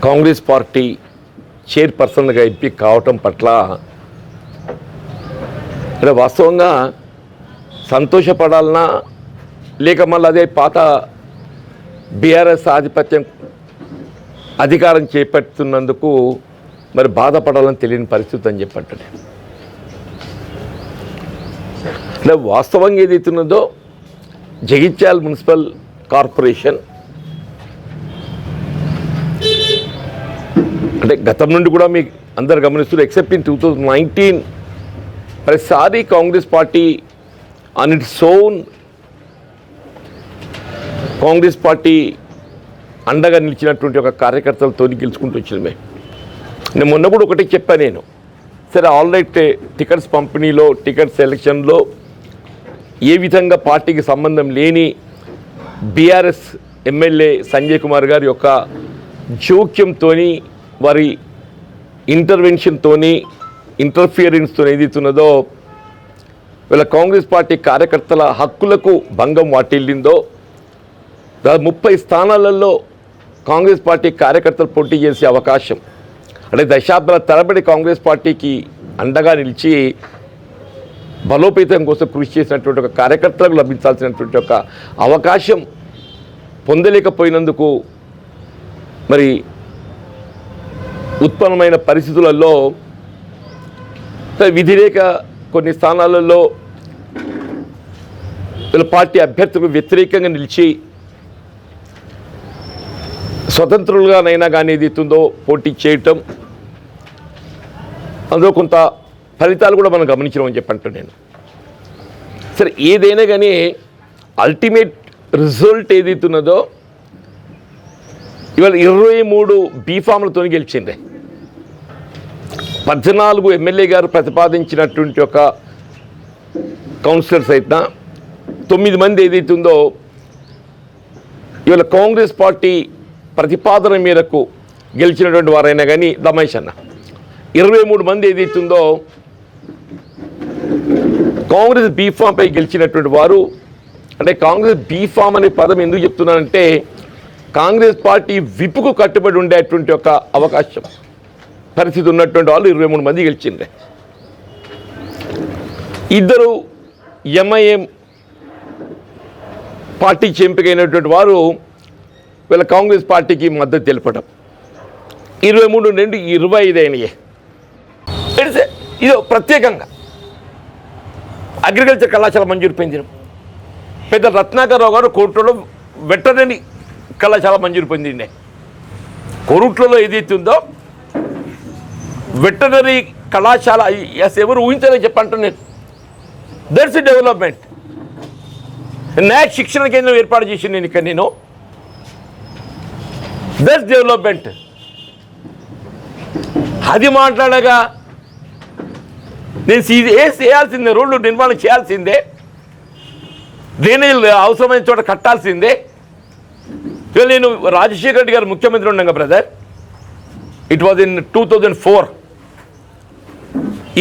Congress party చైర్పర్సన్గా ఎంపిక కావటం పట్ల వాస్తవంగా సంతోషపడాలన్నా లేక మళ్ళీ అదే పాత బీఆర్ఎస్ ఆధిపత్యం అధికారం చేపడుతున్నందుకు మరి బాధపడాలని తెలియని పరిస్థితి అని చెప్పండి. వాస్తవంగా ఏదైతున్నదో జగిత్యాల మున్సిపల్ కార్పొరేషన్ అంటే గతం నుండి కూడా మీకు అందరు గమనిస్తున్నారు. ఎక్సెప్ట్ ఇన్ 2019 ప్రతిసారి Congress party on its own Congress party అండగా నిలిచినటువంటి ఒక కార్యకర్తలతో గెలుచుకుంటూ వచ్చింది. నేను మొన్న కూడా ఒకటి చెప్పాను. నేను సరే ఆల్రైట్ టికెట్స్ పంపిణీలో టికెట్ సెలక్షన్లో ఏ విధంగా పార్టీకి సంబంధం లేని బీఆర్ఎస్ ఎమ్మెల్యే సంజయ్ కుమార్ గారి యొక్క జోక్యంతో వారి ఇంటర్వెన్షన్తో ఇంటర్ఫియరెన్స్తో ఏదైతున్నదో వీళ్ళ కాంగ్రెస్ పార్టీ కార్యకర్తల హక్కులకు భంగం వాటిల్లిందో 30 స్థానాలలో కాంగ్రెస్ పార్టీ కార్యకర్తలు పోటీ చేసే అవకాశం అంటే దశాబ్దాల తరబడి కాంగ్రెస్ పార్టీకి అండగా నిలిచి బలోపేతం కోసం కృషి చేసినటువంటి ఒక కార్యకర్తలకు లభించాల్సినటువంటి ఒక అవకాశం పొందలేకపోయినందుకు మరి ఉత్పన్నమైన పరిస్థితులలో విధిరేక కొన్ని స్థానాలలో వీళ్ళ పార్టీ అభ్యర్థులకు వ్యతిరేకంగా నిలిచి స్వతంత్రులుగానైనా కానీ ఏదైతుందో పోటీ చేయటం అందులో కొంత ఫలితాలు కూడా మనం గమనించినామని చెప్పంటాను నేను. సరే ఏదైనా కానీ అల్టిమేట్ రిజల్ట్ ఏదైతున్నదో ఇవాళ 23 బీఫామ్లతో గెలిచింది. 14 ఎమ్మెల్యే గారు ప్రతిపాదించినటువంటి ఒక కౌన్సిలర్స్ అయితే 9 మంది ఏదైతుందో ఇవాళ కాంగ్రెస్ పార్టీ ప్రతిపాదన మేరకు గెలిచినటువంటి వారైనా కానీ రమేష్ అన్న 23 మంది ఏదైతుందో కాంగ్రెస్ బీఫామ్పై గెలిచినటువంటి వారు. అంటే కాంగ్రెస్ బీఫామ్ అనే పదం ఎందుకు చెప్తున్నానంటే కాంగ్రెస్ పార్టీ విప్పుకు కట్టుబడి ఉండేటువంటి ఒక అవకాశం పరిస్థితి ఉన్నటువంటి వాళ్ళు 23 మంది గెలిచిండ్రే. 2 ఎంఐఎం పార్టీకి ఎంపికైనటువంటి వారు వీళ్ళ కాంగ్రెస్ పార్టీకి మద్దతు తెలపడం 23 నుండి 25 అయినాయి. ఇది ప్రత్యేకంగా అగ్రికల్చర్ కళాశాల మంజూరు పొందిన పెద్ద రత్నాకరరావు గారు కోరుట్లలో వెటరనరీ కళాశాల మంజూరు పొందిండే. కోరుట్లలో ఏదైతుందో వెటరనరీ కళాశాల ఎవరు ఊహించాలని చెప్పంటాను నేను. That's development. న్యాక్ శిక్షణ కేంద్రం ఏర్పాటు చేసి నేను ఇక్కడ నేను దట్స్ డెవలప్మెంట్. అది మాట్లాడగా నేను చేయాల్సిందే, రోడ్లు నిర్మాణం చేయాల్సిందే, డ్రైనేజీలు అవసరమైన చోట కట్టాల్సిందే. ఇవాళ నేను రాజశేఖర రెడ్డి గారు ముఖ్యమంత్రి ఉండగా బ్రదర్, ఇట్ వాజ్ ఇన్ 2004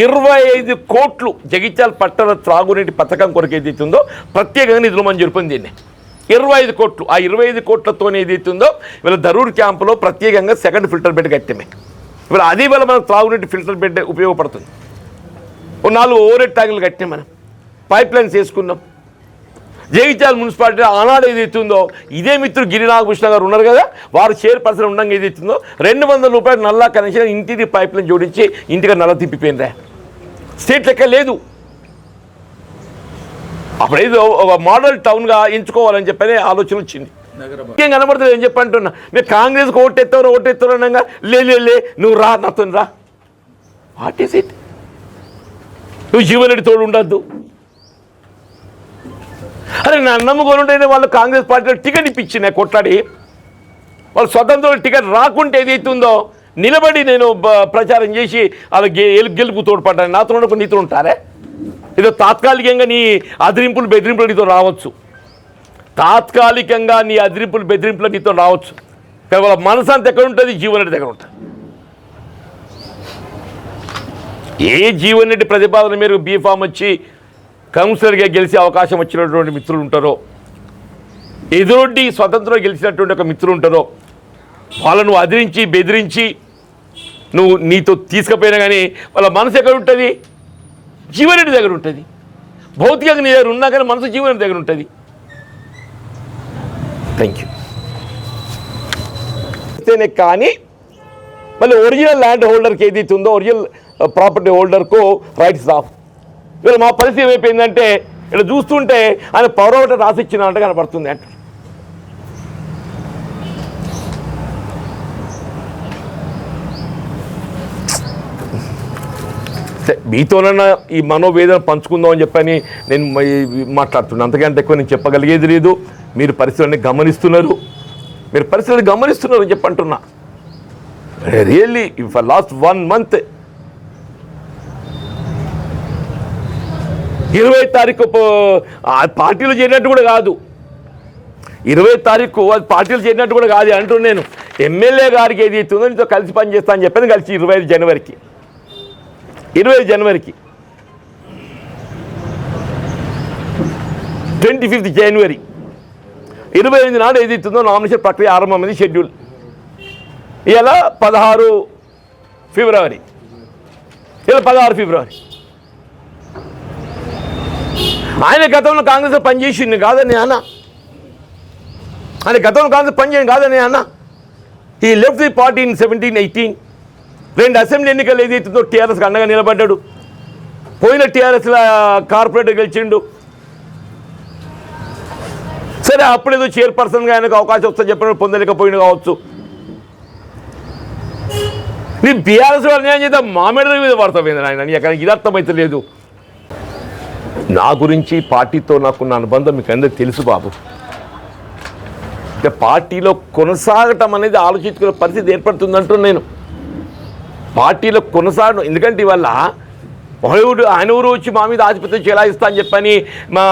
25 కోట్లు జగిత్యాల పట్టణ త్రాగునీటి పథకం కొరకు ఏదైతుందో ప్రత్యేకంగా నిధులు మంజూరు పొందింది. 25 కోట్లు. ఆ 25 కోట్లతో ఏదైతుందో వీళ్ళ దరూర్ క్యాంపులో ప్రత్యేకంగా సెకండ్ ఫిల్టర్ బెడ్ కట్టామే. ఇవాళ అది వల్ల మనకు త్రాగునీటి ఫిల్టర్ బెడ్ ఉపయోగపడుతుంది. 4 ఓవర్ ట్యాంకులు కట్టినాం, మనం పైప్ లైన్స్ వేసుకున్నాం. జగిత్యాల మున్సిపాలిటీ ఆనాడు ఏదైతుందో ఇదే మిత్రుడు గిరినాగభూషణ గారు ఉన్నారు కదా, వారు చైర్పర్సన్ ఉండగా ఏదైతుందో 200 రూపాయలు నల్లా కనెక్షన్ ఇంటికి పైప్ లైన్ జోడించి ఇంటికి నల్ల తిప్పిపోయిందా. స్టేట్ లెక్క లేదు. అప్పుడేదో ఒక మోడల్ టౌన్గా ఎంచుకోవాలని చెప్పనే ఆలోచన వచ్చింది. ఏం కనబడుతుంది ఏం చెప్పంటున్నా, మీరు కాంగ్రెస్కి ఓటెత్తారు అనగా లే నువ్వు రా, నాతో రా. What is it? నువ్వు జీవన్ రెడ్డి తోడు ఉండద్దు. అరే నా నమ్ముకొని ఉంటేనే వాళ్ళు కాంగ్రెస్ పార్టీలో టికెట్ ఇప్పించిన కొట్లాడి వాళ్ళు స్వతంత్ర టికెట్ రాకుంటే ఏదైతుందో నిలబడి నేను ప్రచారం చేసి వాళ్ళ గెలుపు తోడ్పడ్డాను. నాతో ఉండకు నీతో ఉంటారే. ఏదో తాత్కాలికంగా నీ అదిరింపులు బెదిరింపులు నీతో రావచ్చు, తాత్కాలికంగా నీ అదిరింపులు బెదిరింపులు నీతో రావచ్చు, కానీ వాళ్ళ మనసు అంత ఎక్కడ ఉంటుంది? జీవన్ రెడ్డి దగ్గర ఉంటుంది. ఏ జీవన్ రెడ్డి ప్రతిపాదన మేరకు బీఫామ్ వచ్చి కౌన్సిలర్గా గెలిచే అవకాశం వచ్చినటువంటి మిత్రులు ఉంటారో, ఎదురొడ్డి స్వతంత్రంగా గెలిచినటువంటి ఒక మిత్రులు ఉంటారో, వాళ్ళను అదిరించి బెదిరించి నువ్వు నీతో తీసుకుపోయినా కానీ వాళ్ళ మనసు ఎక్కడ ఉంటుంది? జీవనరెడ్డి దగ్గర ఉంటుంది. భౌతికంగా నీ దగ్గర ఉన్నా కానీ మనసు జీవనరెడ్డి దగ్గర ఉంటుంది. Thank you. కానీ మళ్ళీ ఒరిజినల్ ల్యాండ్ హోల్డర్కి ఏదైతే ఉందో ఒరిజినల్ ప్రాపర్టీ హోల్డర్కు రైట్స్ రావు. ఇవాళ మా పరిస్థితి ఏమైపోయిందంటే ఇక్కడ చూస్తుంటే ఆయన పవర్ ఒకటి రాసిచ్చినట్టు కనపడుతుంది అంట. మీతోనన్నా ఈ మనోవేదన పంచుకుందాం అని చెప్పని నేను మాట్లాడుతున్నాను. అంతకంటే ఎక్కువ నేను చెప్పగలిగేది లేదు. మీరు పరిస్థితులన్నీ గమనిస్తున్నారు అని చెప్పంటున్నా. రియల్లీ ఫర్ లాస్ట్ 1 month 20 తారీఖు పార్టీలు చేరినట్టు కూడా కాదు. 20 తారీఖు అది పార్టీలు చేరినట్టు కూడా కాదు అంటూ నేను ఎమ్మెల్యే గారికి ఏది అవుతుందో నీతో కలిసి పనిచేస్తా అని చెప్పాను. కలిసి 25 జనవరికి 25 జనవరి 28 నాడు ఏది అవుతుందో నామినేషన్ ప్రక్రియ ఆరంభమైంది. షెడ్యూల్ ఇలా 16 ఫిబ్రవరి. ఆయన గతంలో కాంగ్రెస్లో పనిచేసింది కాదని అన్న. ఆయన గతంలో కాంగ్రెస్ పనిచేయండి కాదని అన్న. ఈ left the party in 17-18. 2 assembly ఎన్నికలు ఏదైతుందో టీఆర్ఎస్కి అండగా నిలబడ్డాడు. పోయిన టీఆర్ఎస్లో కార్పొరేటర్ గెలిచిండు. సరే అప్పుడేదో చైర్పర్సన్గా ఆయనకు అవకాశం వస్తుందని చెప్పినప్పుడు పొందలేకపోయింది కావచ్చు. నీ బీఆర్ఎస్ అన్యాయం చేద్దాం మామిడి మీద పడతామైంది ఆయన. అక్కడ ఇది అర్థమైతే లేదు. నా గురించి పార్టీతో నాకున్న అనుబంధం మీకు అందరికీ తెలుసు బాబు. పార్టీలో కొనసాగటం అనేది ఆలోచించుకునే పరిస్థితి ఏర్పడుతుందంటూ నేను పార్టీలో కొనసాగడం. ఎందుకంటే ఇవాళ ఆయన ఊరు వచ్చి మా మీద ఆధిపత్యం చెలాయిస్తా అని చెప్పని మా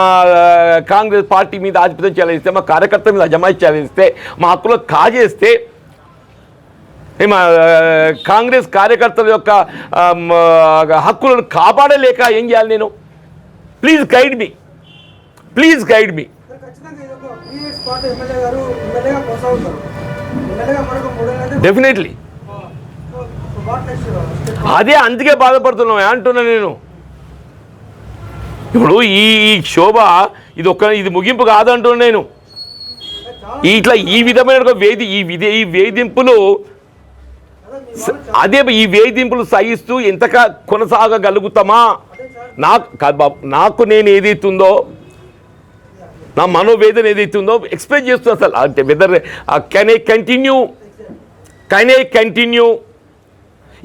కాంగ్రెస్ పార్టీ మీద ఆధిపత్యం చెలాయిస్తే, మా కార్యకర్త మీద అజమాయి చెలాయిస్తే, మా హక్కులో కాజేస్తే, మా కాంగ్రెస్ కార్యకర్తల యొక్క హక్కులను కాపాడలేక ఏం చేయాలి నేను? Please guide me. డెఫినెట్లీ అదే అందుకే బాధపడుతున్నాం అంటున్నా నేను. ఇప్పుడు ఈ శోభ ఇది ముగింపు కాదంటున్నా నేను. ఇట్లా ఈ విధమైన ఈ వేధింపులు ఈ వేధింపులు సహిస్తూ ఎంతగా కొనసాగగలుగుతామా? నాకు నేను ఏదైతుందో నా మనోవేదన ఏదైతుందో ఎక్స్ప్రెస్ చేస్తున్నా అసలు. అంటే వెదర్ కెన్ ఐ కంటిన్యూ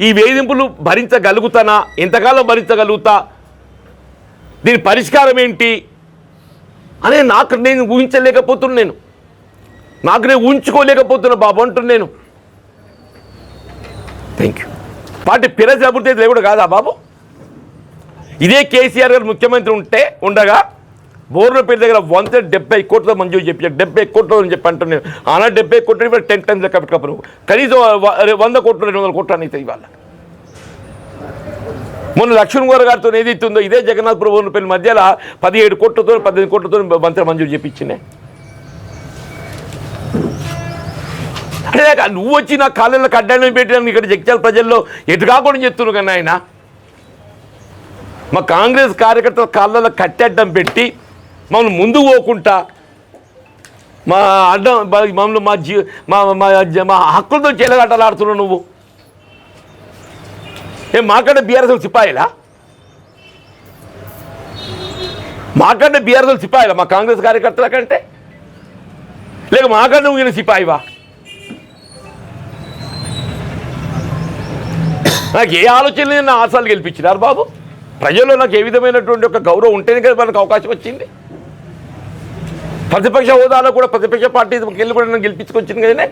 ఈ వేధింపులు భరించగలుగుతానా? ఎంతకాలం భరించగలుగుతా? దీని పరిష్కారం ఏంటి అనే నేను ఊహించలేకపోతున్నాను. నేను ఊహించుకోలేకపోతున్నా బాబు అంటున్నాను నేను. Thank you. పార్టీ పిరసి అభివృద్ధి కూడా కాదా బాబు? ఇదే కేసీఆర్ గారు ముఖ్యమంత్రి ఉండగా బోర్లపేట దగ్గర 170 కోట్లతో మంజూరు చెప్పారు. 70 కోట్లు అని చెప్పి అంటున్నాను. ఆనా 70 కోట్లు 10 times లెక్క పెట్టుకోరు. కనీసం 100 కోట్లు 200 కోట్లు అని అవుతాయి ఇవాళ. మొన్న లక్ష్మణ్ గారితో ఏదైతుందో ఇదే జగన్నాథ్పురం బోర్లపల్లి మధ్యలో 17 కోట్లతో 18 కోట్లతో మంత్రి మంజూరు చెప్పించినాయి. అంటే నువ్వు వచ్చి నా కాళ్ళల్లో కడ్డాన్ని పెట్టినాను ఇక్కడ జగిత్యాల ప్రజల్లో ఎటు కాకుండా చెప్తున్నావు కన్నా ఆయన. మా కాంగ్రెస్ కార్యకర్తల కాళ్ళల్లో కట్టెడ్డం పెట్టి మమ్మల్ని ముందుకు పోకుండా మా అడ్డం మమ్మల్ని మా హక్కులతో చెలగట్టలాడుతున్నావు నువ్వు. మాకంటే బీఆర్ఎస్ సిపాయిలా? మా కాంగ్రెస్ కార్యకర్తల కంటే లేక మాకంటే నువ్వు సిపాయివా? నాకు ఏ ఆలోచన నా ఆశలు గెలిపించినారు బాబు. ప్రజల్లో నాకు ఏ విధమైనటువంటి ఒక గౌరవం ఉంటేనే కదా మనకు అవకాశం వచ్చింది. ప్రతిపక్ష హోదాలో కూడా ప్రతిపక్ష పార్టీ వెళ్ళి కూడా నన్ను గెలిపించుకొచ్చింది కదనే.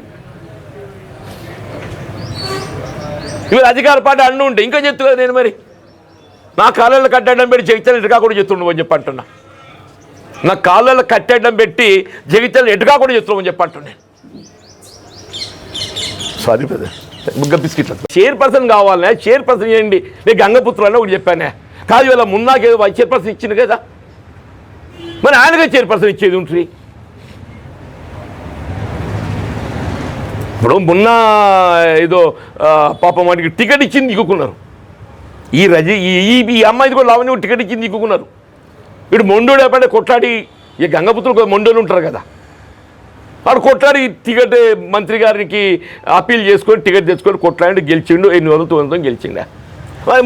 ఇవాళ అధికార పార్టీ అన్ను ఉంటే ఇంకా చెప్తు కదా నేను. మరి నా కాళ్ళల్లో కట్టడం పెట్టి జగిత్యాల ఎటుగా కూడా చెప్తుండవు అని చెప్పి అంటున్నా. నా కాళ్ళల్లో కట్టడం పెట్టి జగిత్యాల ఎటుగా కూడా చెప్తున్నావు అని చెప్పి అంటున్నాను. సారీ బ్రదర్, బుగ్గ బిస్కెట్ చైర్పర్సన్ కావాలనే చైర్పర్సన్ చేయండి. నేను గంగపుత్రులు అని ఒకటి చెప్పానే కాదు. ఇవాళ మున్నాకేదో చైర్పర్సన్ ఇచ్చింది కదా, మరి ఆయనగా చైర్పర్సన్ ఇచ్చేది ఉంటుంది. ఇప్పుడు మొన్న ఏదో పాపం వాటికి టికెట్ ఇచ్చింది దిక్కుకున్నారు. ఈ అమ్మాయిది కూడా లావణ్య టికెట్ ఇచ్చింది దిక్కుకున్నారు. ఇప్పుడు మొండోడు ఎప్పుడంటే కొట్లాడి ఈ గంగపుత్రులు మొండోలు ఉంటారు కదా, వాడు కొట్లాడి టికెట్ మంత్రి గారికి అప్పీల్ చేసుకొని టికెట్ తెచ్చుకొని కొట్లాడి గెలిచిండు. 800 గెలిచిండ.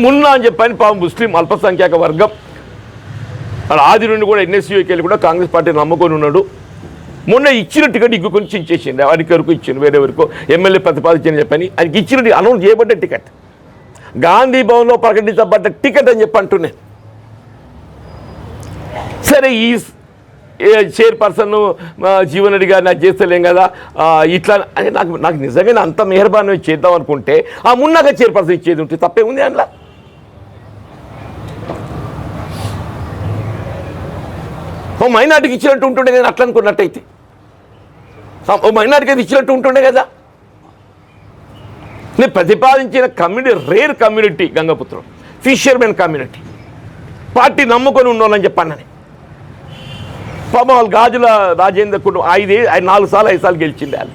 మొన్న అని చెప్పని పాపం ముస్లిం అల్పసంఖ్యాక వర్గం వాడు ఆది నుండి కూడా ఎన్ఎస్యూకి వెళ్ళి కూడా కాంగ్రెస్ పార్టీ నమ్ముకొని ఉన్నాడు. మొన్న ఇచ్చిన టికెట్ ఇగ్గుకొని చించేసిండు. వాడికి వరకు ఇచ్చిండు, వేరే వరకు ఎమ్మెల్యే ప్రతిపాదించని చెప్పని ఆయనకి ఇచ్చిన అనౌన్స్ చేయబడ్డ టికెట్, గాంధీ భవన్లో ప్రకటించబడ్డ టికెట్ అని చెప్పి అంటున్నాను. సరే ఈ చైర్పర్సన్ జీవన్ రెడ్డి గారిని అది చేస్తలేం కదా ఇట్లా అని నాకు నిజంగా అంత మెహర్బానీ చేద్దాం అనుకుంటే ఆ మున్నాగా చైర్పర్సన్ ఇచ్చేది ఉంటే తప్పే ఉంది అందులో. ఓ మైనార్టీకి ఇచ్చినట్టు ఉంటుండే కదా, అట్లా అనుకున్నట్టయితే ఓ మైనార్టీకి అది ఇచ్చినట్టు ఉంటుండే కదా. నేను ప్రతిపాదించిన కమ్యూనిటీ రేర్ కమ్యూనిటీ గంగపుత్రం, ఫిషర్మెన్ కమ్యూనిటీ, పార్టీ నమ్ముకొని ఉన్నోళ్ళని చెప్పానని. పాపం వాళ్ళు గాజుల రాజేంద్ర కుటుంబం 4 సార్లు 5 సార్లు గెలిచింది వాళ్ళు.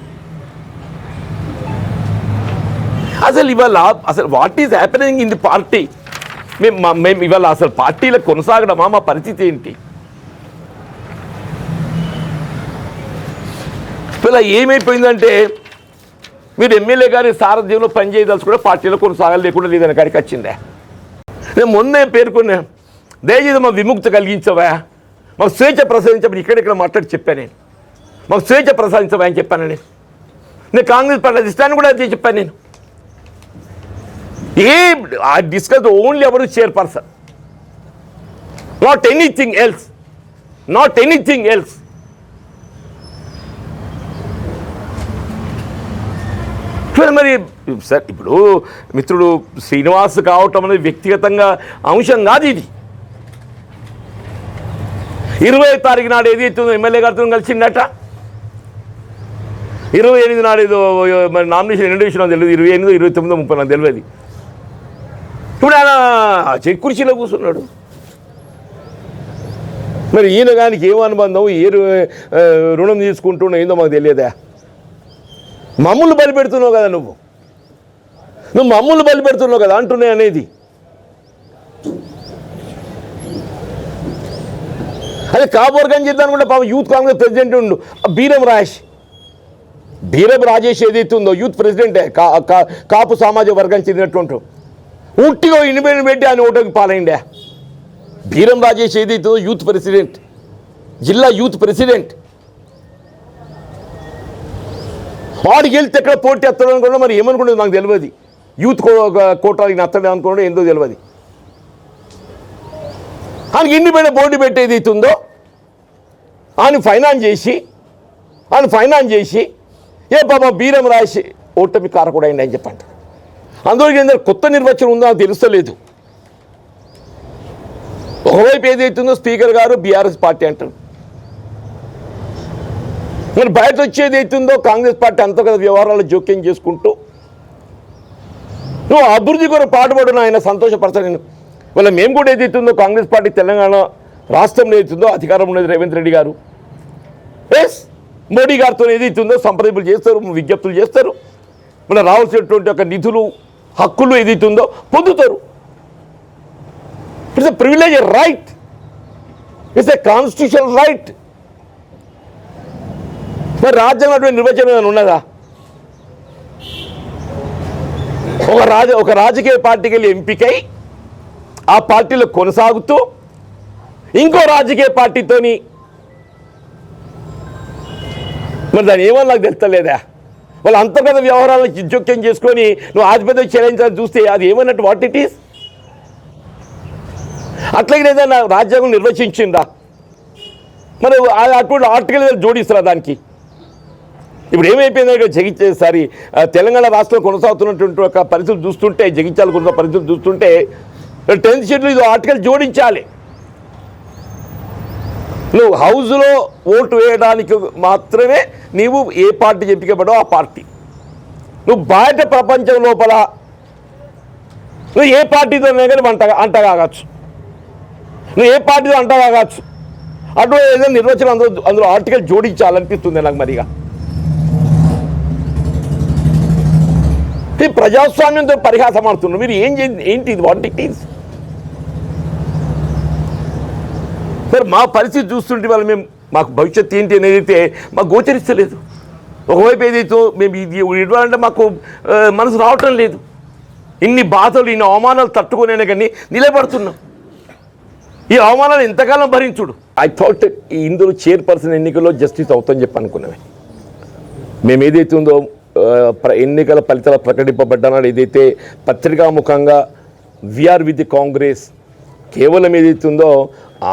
అసలు ఇవాళ అసలు what is happening in the party? మేము ఇవాళ అసలు పార్టీలో కొనసాగడమా? మా పరిస్థితి ఏంటి? ఇలా ఏమైపోయిందంటే మీరు ఎమ్మెల్యే గారి సారథ్యంలో పనిచేయదలుచుకుంటే పార్టీలో కొనసాగాలి, లేకుండా లేదని కాడికి వచ్చిందే. నేను మొన్నే పేర్కొన్నా, దయచేసి మా విముక్తి కలిగించవా, మాకు స్వేచ్ఛ ప్రసాదించమని ఇక్కడెక్కడ మాట్లాడి చెప్పాను నేను. మాకు స్వేచ్ఛ ప్రసాదించవా అని చెప్పాను నేను కాంగ్రెస్ పార్టీ అధిష్టాన్ని కూడా అదే చెప్పాను నేను. I discussed only about the chairperson, not anything else, not anything else. మరి సార్ ఇప్పుడు మిత్రుడు శ్రీనివాస్ కావటం అనేది వ్యక్తిగతంగా అంశం కాదు. ఇది 20వ తారీఖు నాడు ఏదైతే ఎమ్మెల్యే గారితో కలిసిందట, 28 నాడు ఏదో మరి నామినేషన్ ఇంట్రడ్యూషన్ తెలియదు, 28, 29, 30 నాకు తెలియదు. ఇప్పుడు ఆయన కుర్చీలో కూర్చున్నాడు. మరి ఈయన గానికి ఏం అనుబంధం, ఏ రుణం తీసుకుంటున్నావు ఏందో మాకు తెలియదా? మమ్ములు బలి పెడుతున్నావు కదా, నువ్వు మమ్ములు బలి పెడుతున్నావు కదా అంటున్నాయి అనేది. అదే కాపువర్గం చేద్దాం కూడా పాపం యూత్ కాంగ్రెస్ ప్రెసిడెంట్ ఉండు బీరం రాజేష్ ఏదైతే ఉందో యూత్ ప్రెసిడెంటే, కాపు సామాజిక వర్గం చెందినట్టు ఉట్టిగా ఇండిపెండెంట్ పెట్టి ఆయన ఓటుకి పాలైండే. బీరం రాజేష్ ఏదైతే యూత్ ప్రెసిడెంట్, జిల్లా యూత్ ప్రెసిడెంట్, వాడికి వెళ్తే ఎక్కడ పోటీ ఎత్తడం అనుకున్నా మరి ఏమనుకునేది నాకు తెలియదు. యూత్ కోటానికి నచ్చడం అనుకోవడం ఏందో తెలియదు. ఆయనకి ఇండిపెండెంట్ పోటీ పెట్టేది అవుతుందో ఆయన ఫైనాన్స్ చేసి ఏ పాప బీరం రాసి ఓటమి కారకుడు అయింది అని చెప్పండి. అందులోకి ఏంటంటే కొత్త నిర్వచనం ఉందో అది తెలుస్తలేదు. ఒకవైపు ఏదైతుందో స్పీకర్ గారు బీఆర్ఎస్ పార్టీ అంటారు, మరి బయట వచ్చేది అవుతుందో కాంగ్రెస్ పార్టీ అంత కదా వ్యవహారాలు జోక్యం చేసుకుంటూ నువ్వు అభివృద్ధి కొరకు పాటుపడిన ఆయన సంతోషపరచలేను. వాళ్ళ మేము కూడా ఏదైతుందో కాంగ్రెస్ పార్టీ తెలంగాణ రాష్ట్రంలో ఏదైతుందో అధికారం ఉన్నది రేవంత్ రెడ్డి గారు, మోడీ గారితో ఏదైతుందో సంప్రదింపులు చేస్తారు, విజ్ఞప్తులు చేస్తారు, మన రావాల్సినటువంటి ఒక నిధులు హక్కులు ఏదైతుందో పొందుతారు. It's a privilege right, it's a constitutional right. మరి రాజ్యాంగం నిర్వచనం ఏమైనా ఉన్నదా? ఒక రాజకీయ పార్టీకి వెళ్ళి ఎంపికై ఆ పార్టీలో కొనసాగుతూ ఇంకో రాజకీయ పార్టీతోని మరి దాని ఏమని నాకు తెలుస్తలేదా? వాళ్ళు అంతర్గత వ్యవహారాలను జోక్యం చేసుకొని నువ్వు ఆధిపత్యం చెలాయించాలని చూస్తే అది ఏమన్నట్టు వాట్ ఇట్ ఈస్? అట్లాగే ఏదైనా రాజ్యాంగం నిర్వచించిందా? మరి అటువంటి ఆర్టికల్ జోడిస్తారా దానికి? ఇప్పుడు ఏమైపోయిందో తెలంగాణ రాష్ట్రంలో కొనసాగుతున్నటువంటి ఒక పరిస్థితులు చూస్తుంటే, జగిత్యాల కొన్న పరిస్థితులు చూస్తుంటే 10th షెడ్యూల్ ఇది ఆర్టికల్ జోడించాలి. నువ్వు హౌస్లో ఓటు వేయడానికి మాత్రమే నీవు ఏ పార్టీ ఎంపికపడో ఆ పార్టీ, నువ్వు బయట ప్రపంచం లోపల నువ్వు ఏ పార్టీతో కానీ అంటగాగచ్చు, నువ్వు ఏ పార్టీతో అంటగాగచ్చు. అటు ఏదైనా నిర్వచనం అందులో ఆర్టికల్ జోడించాలనిపిస్తుంది నాకు. మరిగా ఈ ప్రజాస్వామ్యంతో పరిహాసం ఆడుతున్నారు మీరు. ఏంటి ఇది? What it is? సార్ మా పరిస్థితి చూస్తుంటే వాళ్ళు మాకు భవిష్యత్తు ఏంటి అనేది అయితే మాకు గోచరిస్తలేదు. ఒకవైపు ఏదైతే మేము ఇది ఇవ్వాలంటే మాకు మనసు రావటం లేదు. ఇన్ని బాధలు ఇన్ని అవమానాలు తట్టుకునే కానీ నిలబడుతున్నాం. ఈ అవమానాలు ఎంతకాలం భరించుడు? ఐ థాట్ ఇందులో చైర్పర్సన్ ఎన్నికల్లో జస్టిస్ అవుతుందని చెప్పి అనుకున్నామే. మేము ఏదైతే ఉందో ఎన్నికల ఫలితాలు ప్రకటింపబడ్డానో ఏదైతే పత్రికాముఖంగా వీఆర్ విత్ ది కాంగ్రెస్ కేవలం ఏదైతే ఉందో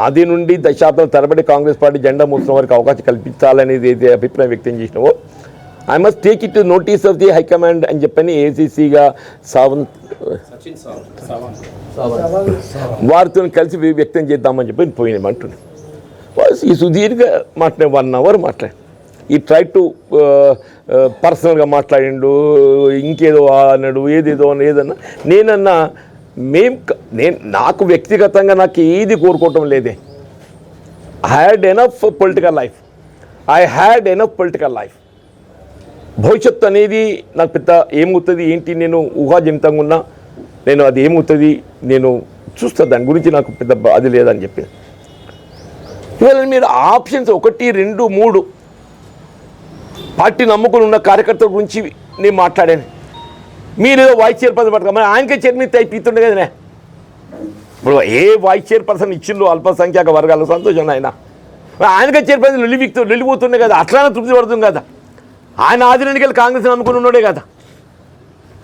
ఆది నుండి దశాబ్దాల తరబడి కాంగ్రెస్ పార్టీ జెండా మోస్తున్న వారికి అవకాశం కల్పించాలనేది ఏదైతే అభిప్రాయం వ్యక్తం చేసినావో I must take it notice of the high command అని చెప్పని ఏసీసీగా వారితో కలిసి వ్యక్తం చేద్దామని చెప్పి పోయినామంటున్నాను. ఈ సుదీర్ఘ మాట్లాడే 1 hour మాట్లాడి ఈ ట్రై టు పర్సనల్గా మాట్లాడిండు, ఇంకేదో అన్నాడు, ఏదేదో ఏదన్నా. నేనన్నా నాకు వ్యక్తిగతంగా నాకు ఏది కోరుకోవటం లేదే. I had enough political life. భవిష్యత్తు అనేది నాకు పెద్ద ఏమవుతుంది ఏంటి నేను ఊహాజనితంగా ఉన్నా నేను అది ఏమవుతుంది నేను చూస్తా, దాని గురించి నాకు పెద్ద అది లేదని చెప్పి. ఇవాళ మీరు ఆప్షన్స్ 1, 2, 3 పార్టీ నమ్ముకుని ఉన్న కార్యకర్తల గురించి నేను మాట్లాడాను. మీరు ఏదో వైస్ చైర్పర్సన్ పట్టుకోమని మరి ఆయనకే చైర్మన్ అయిపోతుండే కదనే. ఇప్పుడు ఏ వైస్ చైర్పర్సన్ ఇచ్చిండ్రు అల్పసంఖ్యాక వర్గాలకు సంతోషం ఆయనకే చైర్పర్సన్ వెళ్ళిపోతుండే కదా, అట్లానే తృప్తి పడుతుంది కదా. ఆయన ఆది ఎన్నికలు కాంగ్రెస్ నమ్ముకుని ఉన్నాడే కదా,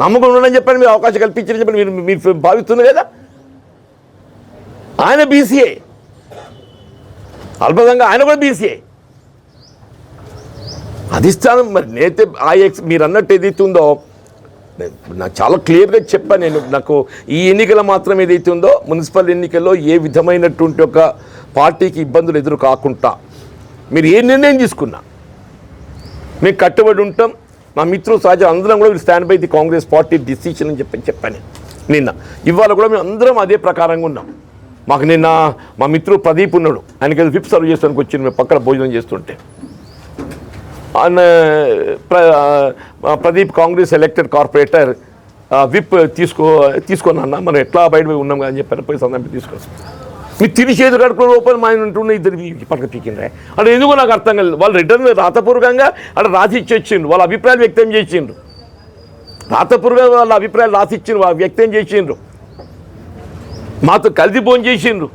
నమ్ముకుని ఉన్నాడని చెప్పని మీరు అవకాశం కల్పించారని చెప్పని మీరు భావిస్తుంది కదా. ఆయన బీసీఏ అల్పసంఖ్య, ఆయన కూడా బీసీఏ అధిష్టానం. మరి నేతే మీరు అన్నట్టు ఏదైతే ఉందో నాకు చాలా క్లియర్గా చెప్పాను నేను. నాకు ఈ ఎన్నికల మాత్రం ఏదైతే ఉందో మున్సిపల్ ఎన్నికల్లో ఏ విధమైనటువంటి ఒక పార్టీకి ఇబ్బందులు ఎదురు కాకుండా మీరు ఏ నిర్ణయం తీసుకున్నా మేము కట్టుబడి ఉంటాం. మా మిత్రులు సహజ అందరం కూడా మీరు stand by the Congress party decision అని చెప్పాను నిన్న. ఇవాళ కూడా మేము అందరం అదే ప్రకారంగా ఉన్నాం. మాకు నిన్న మా మిత్రుడు ప్రదీప్ ఉన్నాడు, ఆయనకి ఏదో విప్ సర్వ్ చేస్తానికి వచ్చింది. మేము పక్కన భోజనం చేస్తుంటే Pradeep Congress elected corporator whip తీసుకున్నా మనం ఎట్లా బయట పోయి ఉన్నాం అని చెప్పారు. పోయి సందర్భం తీసుకొస్తాం. మీరు తిరిచేది కడుపులో లోపల మా ఆయన ఉంటున్న ఇద్దరు పక్కన పీకిండ్రే అంటే ఎందుకో నాకు అర్థం కాలేదు. వాళ్ళు రిటర్న్ రాతపూర్వకంగా అక్కడ రాసి ఇచ్చి వచ్చిండ్రు, వాళ్ళ అభిప్రాయాలు వ్యక్తం చేసిండ్రు. రాతపూర్వకంగా వాళ్ళ అభిప్రాయాలు రాసి ఇచ్చిండ్రు, వ్యక్తం చేసిండ్రు, మాతో కలిసి ఫోన్ చేసిండ్రు.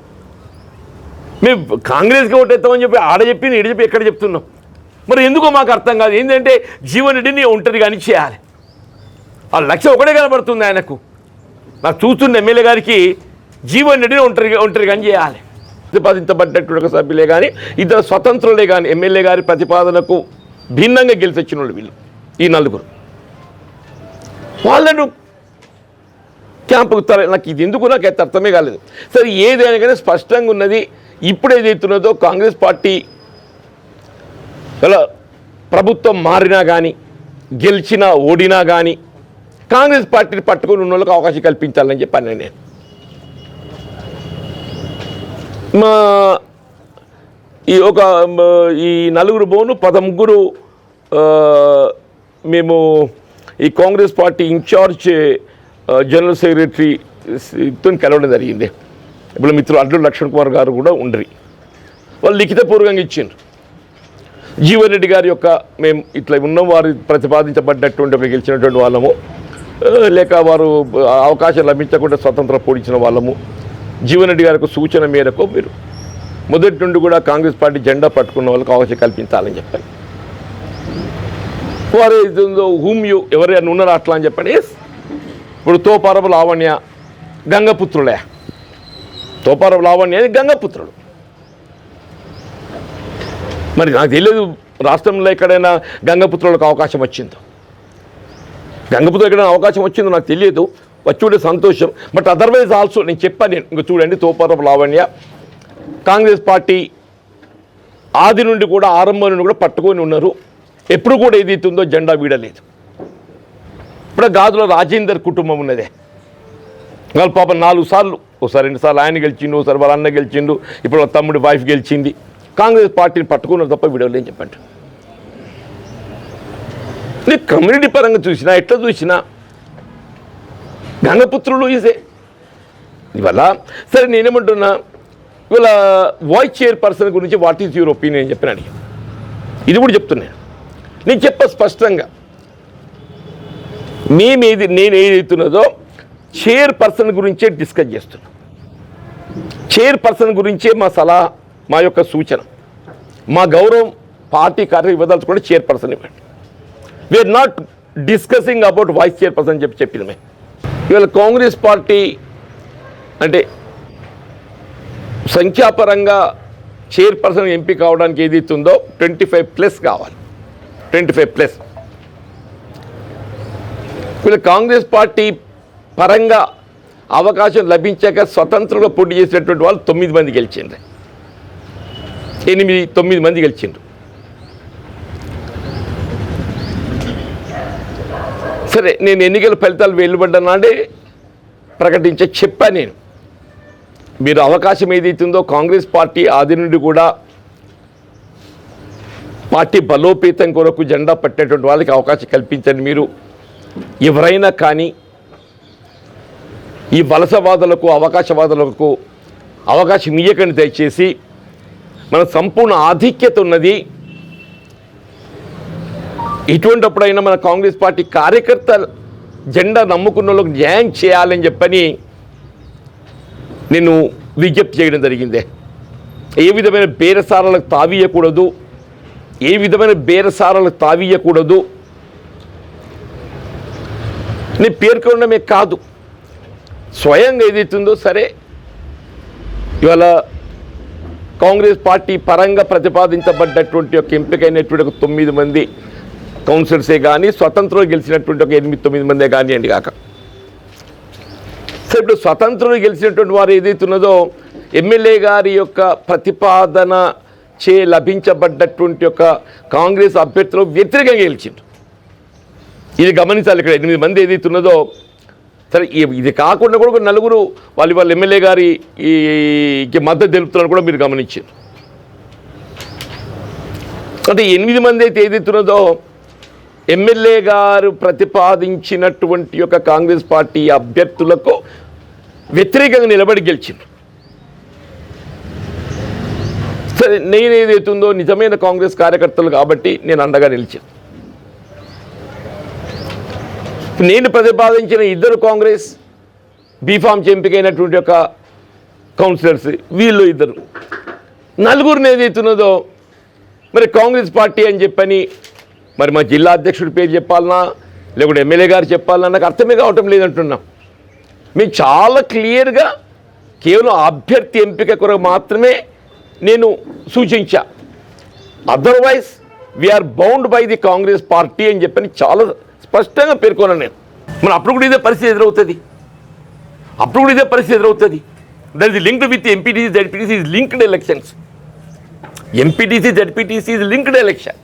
మేము కాంగ్రెస్కి ఓటేస్తామని చెప్పి ఆడ చెప్పి ఈడ చెప్పి ఎక్కడ చెప్తున్నాం. మరి ఎందుకో మాకు అర్థం కాదు. ఏంటంటే జీవన్ రెడ్డిని ఒంటరి కానీ చేయాలి. ఆ లక్ష్యం ఒకటే కనబడుతుంది ఆయనకు. నాకు చూస్తున్న ఎమ్మెల్యే గారికి జీవన్ రెడ్డిని ఒంటరి కానీ చేయాలి. ప్రతిపాదించబడ్డటువంటి ఒక సభ్యులే కానీ ఇద్దరు స్వతంత్రులే కానీ ఎమ్మెల్యే గారి ప్రతిపాదనకు భిన్నంగా గెలిచి వచ్చిన వాళ్ళు వీళ్ళు ఈ 4 వాళ్ళను క్యాంపుకు నాకు ఇది ఎందుకు నాకు అయితే అర్థమే కాలేదు. సరే ఏదైనా కానీ స్పష్టంగా ఉన్నది. ఇప్పుడు ఏదైతున్నదో కాంగ్రెస్ పార్టీ ఇలా ప్రభుత్వం మారినా కానీ గెలిచినా ఓడినా కానీ కాంగ్రెస్ పార్టీని పట్టుకుని ఉన్న వాళ్ళకి అవకాశం కల్పించాలని చెప్పాను నేను. ఈ 4 బోను 13 మేము ఈ కాంగ్రెస్ పార్టీ ఇన్ఛార్జ్ జనరల్ సెక్రటరీతో కలవడం జరిగింది. ఇప్పుడు మిత్రులు అడ్లు లక్ష్మణ్ కుమార్ గారు కూడా ఉండరు. వాళ్ళు లిఖితపూర్వకంగా ఇచ్చిండ్రు. జీవన్ రెడ్డి గారి యొక్క మేము ఇట్లా ఉన్నాం, వారు ప్రతిపాదించబడ్డటువంటి ఒక గెలిచినటువంటి వాళ్ళము, లేక వారు అవకాశం లభించకుండా స్వతంత్ర పోడించిన వాళ్ళము. జీవన్ రెడ్డి గారి యొక్క సూచన మేరకు మీరు మొదటి నుండి కూడా కాంగ్రెస్ పార్టీ జెండా పట్టుకున్న వాళ్ళకి అవకాశం కల్పించాలని చెప్పాను. వారు ఎవరైనా ఉన్నారా అట్లా అని చెప్పండి. ఇప్పుడు తోపారపు లావణ్య గంగపుత్రులే. తోపారపు లావణ్య అది గంగపుత్రుడు. మరి నాకు తెలియదు రాష్ట్రంలో ఎక్కడైనా గంగపుత్రులకు అవకాశం వచ్చిందో, గంగపుత్రులు ఎక్కడైనా అవకాశం వచ్చిందో నాకు తెలియదు. వచ్చి సంతోషం. బట్ అదర్వైజ్ ఆల్సో నేను చెప్పాను. నేను ఇంకా చూడండి, తోపారపు లావణ్య కాంగ్రెస్ పార్టీ ఆది నుండి కూడా ఆరంభం నుండి కూడా పట్టుకొని ఉన్నారు. ఎప్పుడు కూడా ఏదైతుందో జెండా వీడలేదు. ఇప్పుడు గాజుల రాజేందర్ కుటుంబం ఉన్నదే. వాళ్ళు పాపం 4 సార్లు, ఒకసారి 2 సార్లు ఆయన గెలిచిండు, ఒకసారి వాళ్ళ అన్న గెలిచిండు, ఇప్పుడు వాళ్ళ తమ్ముడి వైఫ్ గెలిచింది. కాంగ్రెస్ పార్టీని పట్టుకున్నారు తప్ప వీడలేని చెప్పండి. కమ్యూనిటీ పరంగా చూసినా ఎట్లా చూసినా గంగపుత్రులు ఈజే ఇవాళ. సరే నేనేమంటున్నా, ఇవాళ వైస్ చైర్పర్సన్ గురించి వాట్ ఈజ్ యువర్ ఒపీనియన్ అని చెప్పి అడిగాను. ఇది కూడా చెప్తున్నాను, నేను స్పష్టంగా నేను ఏదైతున్నదో చైర్పర్సన్ గురించే డిస్కస్ చేస్తున్నా. చైర్పర్సన్ గురించే మా సలహా, మా యొక్క సూచన, మా గౌరవం పార్టీ కార్యక్రమం ఇవ్వదలుచుకుంటే చైర్పర్సన్ ఇవ్వండి. We're not discussing about vice chairperson చెప్పినమే. ఇవాళ కాంగ్రెస్ పార్టీ అంటే సంఖ్యాపరంగా చైర్పర్సన్ ఎంపీ కావడానికి ఏదైతుందో 25+ కావాలి, 25+. వీళ్ళు కాంగ్రెస్ పార్టీ పరంగా అవకాశం లభించాక స్వతంత్రంగా పోటీ చేసినటువంటి వాళ్ళు 9 మంది గెలిచిండ్రు, 9 మంది గెలిచిండ్రు. సరే నేను ఎన్నికల ఫలితాలు వెలువడ్డానంటే చెప్పాను నేను, మీరు అవకాశం ఏదైతుందో కాంగ్రెస్ పార్టీ ఆది నుండి కూడా పార్టీ బలోపేతం కొరకు జెండా పట్టినటువంటి వాళ్ళకి అవకాశం కల్పించండి. మీరు ఎవరైనా కానీ ఈ వలసవాదులకు అవకాశవాదులకు అవకాశం ఇయ్యకండి దయచేసి. మన సంపూర్ణ ఆధిక్యత ఉన్నది. ఇటువంటిప్పుడైనా మన కాంగ్రెస్ పార్టీ కార్యకర్త జెండా నమ్ముకున్న వాళ్ళకి న్యాయం చేయాలని చెప్పని నేను విజ్ఞప్తి చేయడం జరిగిందే. ఏ విధమైన బేరసారాలకు తావీయకూడదు, ఏ విధమైన బేరసారాలకు తావీయకూడదు. నేను పేర్కొనడమే కాదు, స్వయంగా ఏదైతుందో సరే ఇవాళ కాంగ్రెస్ పార్టీ పరంగా ప్రతిపాదించబడ్డటువంటి ఒక ఎంపికైనటువంటి ఒక 9 మంది కౌన్సిలర్సే కానీ, స్వతంత్రంగా గెలిచినటువంటి ఒక 8-9 మందే కానివ్వండి కాక. సో ఇప్పుడు స్వతంత్రంగా గెలిచినటువంటి వారు ఏదైతున్నదో ఎమ్మెల్యే గారి యొక్క ప్రతిపాదన చే లభించబడ్డటువంటి యొక్క కాంగ్రెస్ అభ్యర్థులు వ్యతిరేకంగా గెలిచిండ్రు. ఇది గమనించాలి. ఇక్కడ 8 మంది ఏదైతున్నదో సరే, ఇది కాకుండా కూడా 4 వాళ్ళ ఎమ్మెల్యే గారి ఈ మద్దతు తెలుపుతున్నారు కూడా మీరు గమనించారు. అంటే 8 మంది అయితే ఏదైతున్నదో ఎమ్మెల్యే గారు ప్రతిపాదించినటువంటి యొక్క కాంగ్రెస్ పార్టీ అభ్యర్థులకు వ్యతిరేకంగా నిలబడి గెలిచిండ్రు. సరే నేనేదైతుందో నిజమైన కాంగ్రెస్ కార్యకర్తలు కాబట్టి నేను అండగా నిలిచాను. నేను ప్రతిపాదించిన 2 కాంగ్రెస్ బీఫామ్స్ ఎంపికైనటువంటి యొక్క కౌన్సిలర్స్, వీళ్ళు 2 4 ఏదైతున్నదో మరి కాంగ్రెస్ పార్టీ అని చెప్పని మరి మా జిల్లా అధ్యక్షుడి పేరు చెప్పాలన్నా లేకుంటే ఎమ్మెల్యే గారు చెప్పాలన్నా నాకు అర్థమే కావటం లేదంటున్నాం. మేము చాలా క్లియర్గా కేవలం అభ్యర్థి ఎంపిక కొరకు మాత్రమే నేను సూచించా. Otherwise we're bound by the Congress party అని చెప్పని చాలా స్పష్టంగా పేర్కొన్నాను నేను. మరి అప్పుడు కూడా ఇదే పరిస్థితి ఎదురవుతుంది. That is linked with MPTC ZPTC is linked elections. MPTC ZPTC is linked election.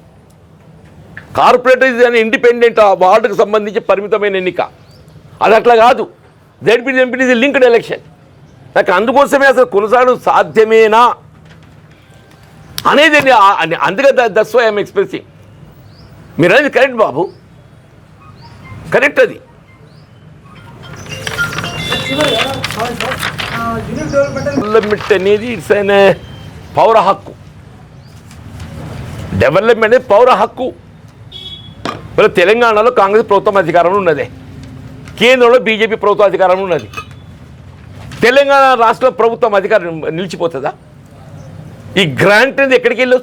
Corporator is అని ఇండిపెండెంట్, ఆ వార్డుకు సంబంధించి పరిమితమైన ఎన్నిక. అది అట్లా కాదు. ZPTC MPTC linked election. నాకు అందుకోసమే అసలు కొనసాగడం సాధ్యమేనా అనేది అందుకే దట్స్ వై ఐఎమ్ ఎక్స్ప్రెసింగ్. మీరు అనేది కరెక్ట్ బాబు, కరెక్ట్. అది డెవలప్మెంట్ అనేది ఇట్స్ అన్ పౌర హక్కు. డెవలప్మెంట్ అనేది పౌర హక్కు. మరి తెలంగాణలో కాంగ్రెస్ ప్రభుత్వం అధికారంలో ఉన్నది, కేంద్రంలో బీజేపీ ప్రభుత్వం అధికారంలో ఉన్నది. తెలంగాణ రాష్ట్ర ప్రభుత్వం అధికారం నిలిచిపోతుందా? ఈ గ్రాంట్ అనేది ఎక్కడికి వెళ్ళి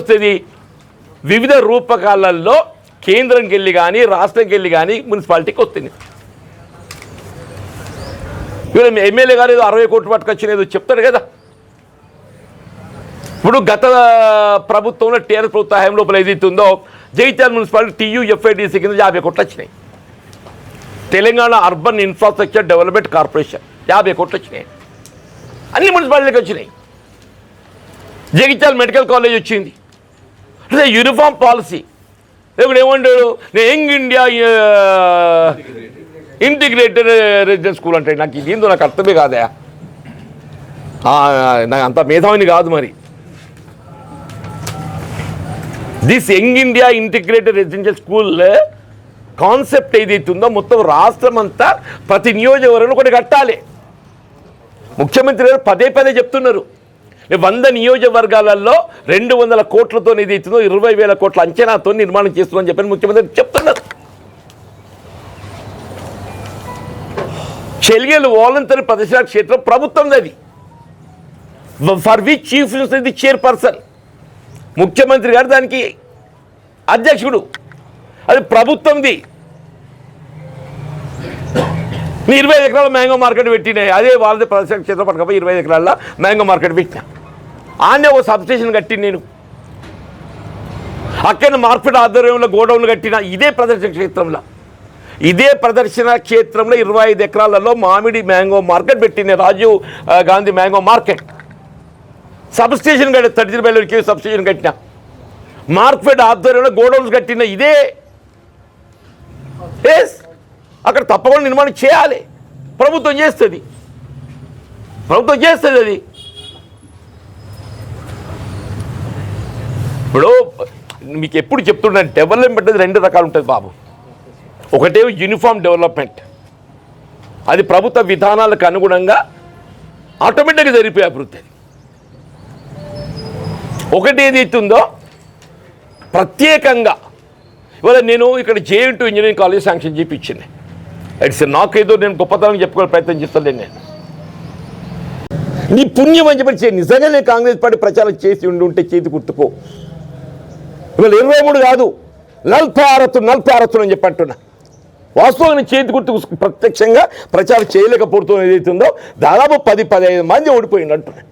వస్తుంది? వివిధ రూపకాలలో కేంద్రంకి వెళ్ళి కానీ రాష్ట్రంకి వెళ్ళి కానీ మున్సిపాలిటీకి వస్తుంది. వీళ్ళు ఎమ్మెల్యే గారు ఏదో 60 కోట్లు పట్టుకొచ్చినేదో చెప్తారు కదా. ఇప్పుడు గత ప్రభుత్వంలో టీఆర్ఎస్ ప్రభుత్వ హయాం లోపల ఏదైతుందో జగిత్యాల మున్సిపాలిటీ TUFIDC కింద 50 కోట్లు వచ్చినాయి. Telangana urban infrastructure development corporation 50 కోట్లు వచ్చినాయి. అన్ని మున్సిపాలిటీలకు వచ్చినాయి. జగిత్యాల మెడికల్ కాలేజ్ వచ్చింది. అంటే యూనిఫామ్ పాలసీ. ఇప్పుడు ఏమంటారు, నేను young India integrated residence school అంటే నాకు ఇదేందో నాకు అర్థమే కాదా. నాకు అంత మేధావిని కాదు. మరి this young India integrated residential school concept ఏదైతుందో మొత్తం రాష్ట్రం అంతా ప్రతి నియోజకవర్గంలో కొన్ని కట్టాలి. ముఖ్యమంత్రి గారు పదే పదే చెప్తున్నారు 100 నియోజకవర్గాలలో 200 కోట్లతో ఏదైతుందో 20,000 కోట్ల అంచనాతో నిర్మాణం చేస్తున్నామని చెప్పని ముఖ్యమంత్రి చెప్తున్నారు. చెలియలు వాలంటరీ ప్రదర్శన క్షేత్రం ప్రభుత్వంది, అది for which chief minister the chairperson, ముఖ్యమంత్రి గారు దానికి అధ్యక్షుడు, అది ప్రభుత్వంది. 25 ఎకరాల మ్యాంగో మార్కెట్ పెట్టినాయి, అదే వాళ్ళది ప్రదర్శన క్షేత్రం పట్టుకపోయి 25 ఎకరాల మ్యాంగో మార్కెట్ పెట్టినా. ఆనే ఒక సబ్స్టేషన్ కట్టిన నేను, అక్కడ మార్కెట్ ఆధ్వర్యంలో గోడౌన్లు కట్టిన, ఇదే ప్రదర్శన క్షేత్రంలో. ఇదే ప్రదర్శన క్షేత్రంలో 25 ఎకరాలలో మామిడి మ్యాంగో మార్కెట్ పెట్టిన, Rajiv Gandhi mango market. Substation కట్టిన, 33 కేవీ సబ్స్టేషన్ కట్టిన, మార్కెట్ ఆధ్వర్యంలో గోడౌన్స్ కట్టిన, ఇదే. ఎస్, అక్కడ తప్పకుండా నిర్మాణం చేయాలి, ప్రభుత్వం చేస్తుంది, అది. ఇప్పుడు మీకు ఎప్పుడు చెప్తున్నాను, డెవలప్మెంట్ అది 2 రకాలు ఉంటుంది బాబు. ఒకటేమో యూనిఫామ్ డెవలప్మెంట్, అది ప్రభుత్వ విధానాలకు అనుగుణంగా ఆటోమేటిక్గా జరిగిపోయే అభివృద్ధి. ఒకటి ఏదైతుందో ప్రత్యేకంగా, ఇవాళ నేను ఇక్కడ JN2 ఇంజనీరింగ్ కాలేజ్ శాంక్షన్ చేయించింది. ఇట్స్ నాకేదో నేను గొప్పతనం చెప్పుకోవడం ప్రయత్నం చేస్తాను. నేను నీ పుణ్యం అని చెప్పి నిజంగా నేను కాంగ్రెస్ పార్టీ ప్రచారం చేసి ఉంటే చేతి గుర్తుకో. ఇవాళ 23 కాదు, 46 అని చెప్పి అంటున్నా. వాస్తవంగా చేతి గుర్తుకు ప్రత్యక్షంగా ప్రచారం చేయలేకపోతున్న ఏదైతుందో దాదాపు 10-15 మంది ఓడిపోయింది అంటున్నా.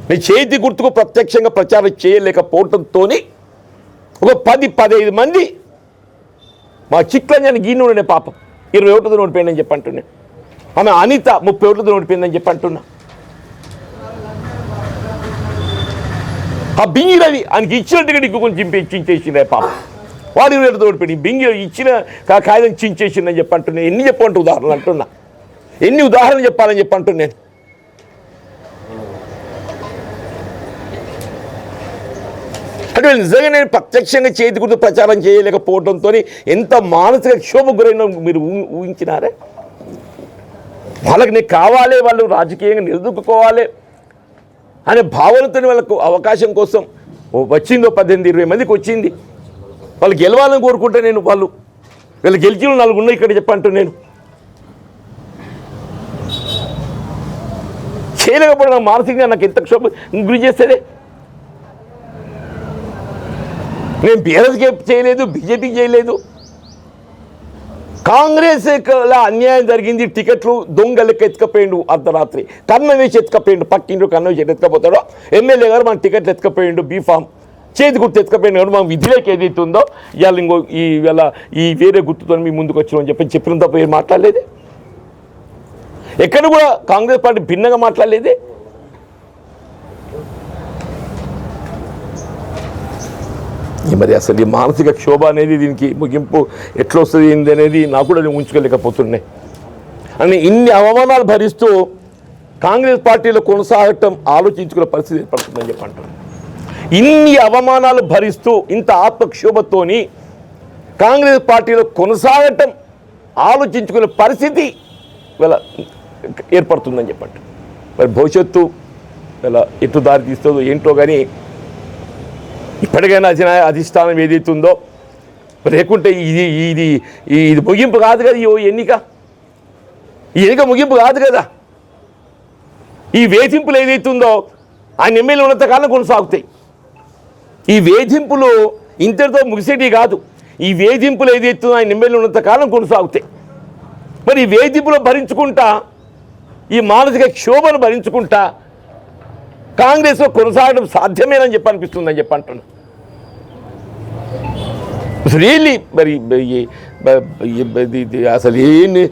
నీ చేతి గుర్తుకు ప్రత్యక్షంగా ప్రచారం చేయలేకపోవడంతో ఒక 10-15 మంది, మా చిట్లంజని గీనునే పాపం 20 ఓట్లతో ఓడిపోయిందని చెప్పి అంటున్నా. ఆమె అనిత 30 ఓట్లతో ఓడిపోయిందని చెప్పి అంటున్నా. ఆ బింగి రవి ఆయనకి ఇచ్చిన టికెట్ కొంచెం చించేసిండే పాపం, వాడు 20 ఓట్లతో ఓడిపోయింది. బింగి ఇచ్చిన కాగితం చించేసిందని చెప్పి అంటున్నా. ఎన్ని చెప్పంటే ఉదాహరణలు అంటున్నా, ఎన్ని ఉదాహరణలు చెప్పాలని చెప్పి అంటున్నా నేను. అంటే నిజంగా నేను ప్రత్యక్షంగా చేతి గుర్తు ప్రచారం చేయలేకపోవడంతో ఎంత మానసిక క్షోభకు గురైనా మీరు ఊహించినారే. వాళ్ళకి నేను కావాలి, వాళ్ళు రాజకీయంగా నిలదొక్కుకోవాలి అనే భావనతో వాళ్ళకు అవకాశం కోసం వచ్చిందో 18-20 మందికి వచ్చింది. వాళ్ళు గెలవాలని కోరుకుంటే నేను, వీళ్ళు గెలిచిన 4 ఉన్నాయి ఇక్కడ చెప్పంటూ నేను చేయలేకపోవడం మానసికంగా నాకు ఎంత క్షోభ గురి చేసేదే. నేను బీఆర్ఎస్కి చేయలేదు, బీజేపీకి చేయలేదు. కాంగ్రెస్ అన్యాయం జరిగింది, టికెట్లు దొంగ లెక్క ఎత్తుకపోయిండు, అర్ధరాత్రి కన్నం వేసి ఎత్తుకపోయిండు, పక్కిండు కన్నం వేసి ఎత్తుకపోతాడో ఎమ్మెల్యే గారు మన టికెట్లు ఎత్తుకపోయిండు, బీఫామ్ చేతి గుర్తు ఎత్తుకపోయిండు కాబట్టి మనం విధిలోకి ఏదైతుందో ఇవాళ ఈ వేరే గుర్తుతో మీ ముందుకు వచ్చినామని చెప్పిన తప్ప ఏం మాట్లాడలేదే. ఎక్కడ కూడా కాంగ్రెస్ పార్టీ భిన్నంగా మాట్లాడలేదే. మరి అసలు ఈ మానసిక క్షోభ అనేది, దీనికి ముగింపు ఎట్లా వస్తుంది ఏంది అనేది నాకు కూడా నేను ఉంచుకోలేకపోతున్నాయి. అని ఇన్ని అవమానాలు భరిస్తూ కాంగ్రెస్ పార్టీలో కొనసాగటం ఆలోచించుకునే పరిస్థితి ఏర్పడుతుందని చెప్పి అంటారు. ఇన్ని అవమానాలు భరిస్తూ ఇంత ఆత్మక్షోభతోని కాంగ్రెస్ పార్టీలో కొనసాగటం ఆలోచించుకునే పరిస్థితి ఇలా ఏర్పడుతుందని చెప్పండి. మరి భవిష్యత్తు ఇలా ఎటు దారి తీస్తుందో ఏంటో కానీ ఇప్పటికైనా అధిష్టానం ఏదైతుందో, లేకుంటే ఇది ముగింపు కాదు కదా. ఈ ఎన్నిక ముగింపు కాదు కదా. ఈ వేధింపులు ఏదైతుందో ఆయన ఎమ్మెల్యే ఉన్నంతకాలం కొనసాగుతాయి. ఈ వేధింపులు ఇంతటితో ముగిసేటి కాదు. ఈ వేధింపులు ఏదైతుందో ఆయన ఎమ్మెల్యే ఉన్నంతకాలం కొనసాగుతాయి. మరి ఈ వేధింపులు భరించుకుంటా, ఈ మానసిక క్షోభను భరించుకుంటా కాంగ్రెస్లో కొనసాగడం సాధ్యమేనని చెప్పి అనిపిస్తుందని చెప్పి అంటున్నాను. రియల్లీ మరి అసలు ఏంటి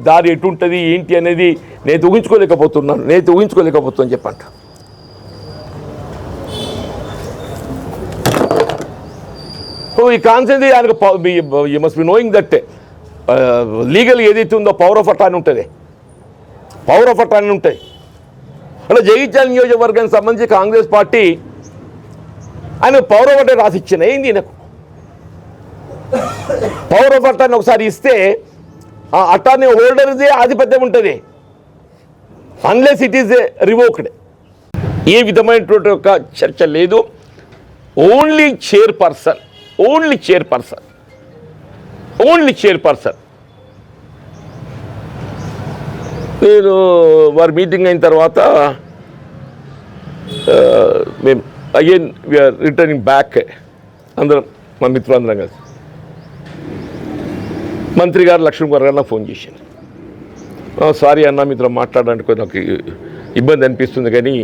దారి ఎటుంటుంది ఏంటి అనేది నేను ఊహించుకోలేకపోతున్నాను చెప్పంట. ఈ కాన్సెప్ట్ ఆయనకు you must be knowing that legal ఏదైతే ఉందో పవర్ ఆఫ్ అటార్నీ ఉంటుంది. అలా జగిత్యాల నియోజకవర్గానికి సంబంధించి కాంగ్రెస్ పార్టీ ఆయన పవర్ ఆఫ్ అటార్నీ రాసిచ్చిన ఏంది నాకు పవర్ ఆఫ్ అటార్నీ ఒకసారి ఇస్తే ఆ అటార్నీ హోల్డర్దే ఆధిపత్యం ఉంటుంది, అన్లెస్ ఇట్ ఈస్ రివోక్డ్. ఏ విధమైనటువంటి ఒక చర్చ లేదు. ఓన్లీ చైర్పర్సన్ నేను వారి మీటింగ్ అయిన తర్వాత మేము అగైన్ వీఆర్ రిటర్నింగ్ బ్యాక్, అందరం మా మిత్రులందరం కలిసి. మంత్రి గారు లక్ష్మణ్ గారు నాకు ఫోన్ చేశారు. సారీ అన్న, మీతో మాట్లాడడానికి నాకు ఇబ్బంది అనిపిస్తుంది, కానీ